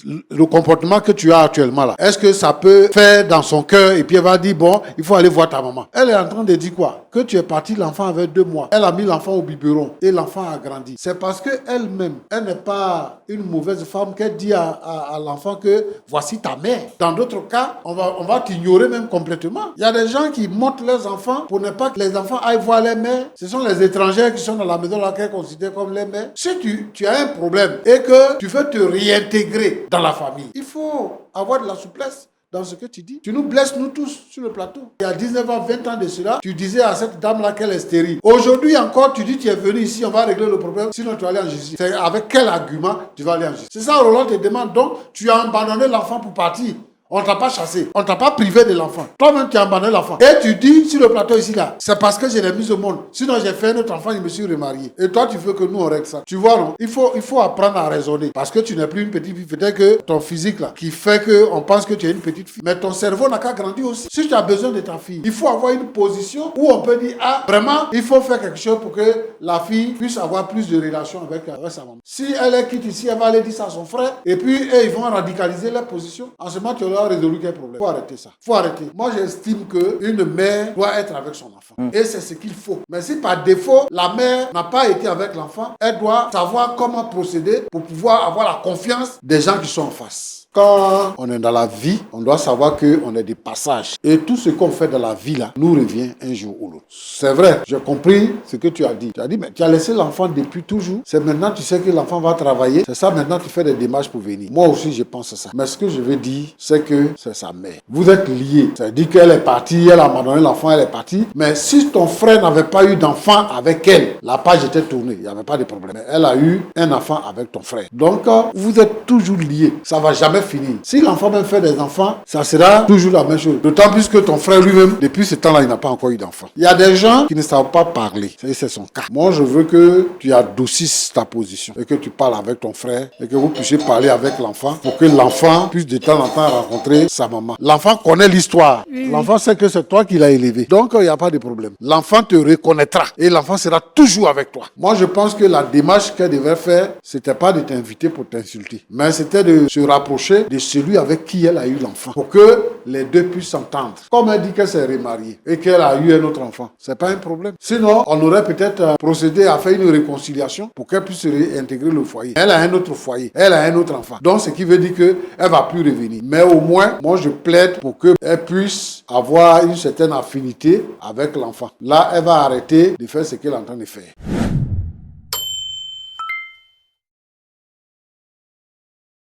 le comportement que tu as actuellement là, est-ce que ça peut faire dans son cœur et puis elle va dire, bon, il faut aller voir ta maman. Elle est en train de dire quoi? Que tu es parti, l'enfant avait 2 mois. Elle a mis l'enfant au biberon et l'enfant a grandi. C'est parce qu'elle-même, elle n'est pas une mauvaise femme qu'elle dit à l'enfant que voici ta mère. Dans d'autres cas, on va t'ignorer même complètement. Il y a des gens qui montent leurs enfants pour ne pas que les enfants aillent voir les mères. Ce sont les étrangers qui sont dans la maison là qu'elles considèrent comme les mères. Si tu as un problème et que tu veux te réintégrer dans la famille, il faut avoir de la souplesse dans ce que tu dis. Tu nous blesses, nous tous, sur le plateau. Il y a 19 ans, 20 ans de cela, tu disais à cette dame-là qu'elle est stérile. Aujourd'hui encore, tu dis tu es venu ici, on va régler le problème, sinon tu vas aller en justice. C'est avec quel argument tu vas aller en justice? C'est ça, Roland te demande. Donc, tu as abandonné l'enfant pour partir. On ne t'a pas chassé. On ne t'a pas privé de l'enfant. Toi-même, tu as abandonné l'enfant. Et tu dis sur le plateau ici, là, c'est parce que je l'ai mis au monde. Sinon, j'ai fait un autre enfant, je me suis remarié. Et toi, tu veux que nous, on règle ça. Tu vois, non? Il faut apprendre à raisonner. Parce que tu n'es plus une petite fille. Peut-être que ton physique, là, qui fait qu'on pense que tu es une petite fille. Mais ton cerveau n'a qu'à grandir aussi. Si tu as besoin de ta fille, il faut avoir une position où on peut dire, ah, vraiment, il faut faire quelque chose pour que la fille puisse avoir plus de relations avec sa maman. Si elle est quitte ici, elle va aller dire ça à son frère. Et puis, eux, ils vont radicaliser leur position. En ce moment, tu auras résolu quel problème. Faut arrêter ça. Faut arrêter. Moi, j'estime qu'une mère doit être avec son enfant. Et c'est ce qu'il faut. Mais si par défaut, la mère n'a pas été avec l'enfant, elle doit savoir comment procéder pour pouvoir avoir la confiance des gens qui sont en face. Quand on est dans la vie, on doit savoir qu'on est des passages. Et tout ce qu'on fait dans la vie là nous revient un jour ou l'autre. C'est vrai, j'ai compris ce que tu as dit. Tu as dit, mais tu as laissé l'enfant depuis toujours. C'est maintenant tu sais que l'enfant va travailler. C'est ça, maintenant tu fais des démarches pour venir. Moi aussi, je pense ça. Mais ce que je veux dire, c'est que c'est sa mère. Vous êtes liés. Ça veut dire qu'elle est partie, elle a abandonné l'enfant, elle est partie. Mais si ton frère n'avait pas eu d'enfant avec elle, la page était tournée. Il n'y avait pas de problème. Mais elle a eu un enfant avec ton frère. Donc, vous êtes toujours liés. Ça va jamais finir. Si l'enfant même fait des enfants, ça sera toujours la même chose. D'autant plus que ton frère lui-même, depuis ce temps-là, il n'a pas encore eu d'enfant. Il y a des gens qui ne savent pas parler. C'est son cas. Moi, je veux que tu adoucisses ta position et que tu parles avec ton frère et que vous puissiez parler avec l'enfant pour que l'enfant puisse de temps en temps rencontrer sa maman. L'enfant connaît l'histoire. L'enfant sait que c'est toi qui l'as élevé. Donc, il n'y a pas de problème. L'enfant te reconnaîtra et l'enfant sera toujours avec toi. Moi, je pense que la démarche qu'elle devait faire, c'était pas de t'inviter pour t'insulter, mais c'était de se rapprocher de celui avec qui elle a eu l'enfant pour que les deux puissent s'entendre. Comme elle dit qu'elle s'est remariée et qu'elle a eu un autre enfant, c'est pas un problème. Sinon, on aurait peut-être procédé à faire une réconciliation pour qu'elle puisse réintégrer le foyer. Elle a un autre foyer, elle a un autre enfant. Donc, ce qui veut dire qu'elle va plus revenir. Mais au moins, moi, je plaide pour qu'elle puisse avoir une certaine affinité avec l'enfant. Là, elle va arrêter de faire ce qu'elle est en train de faire.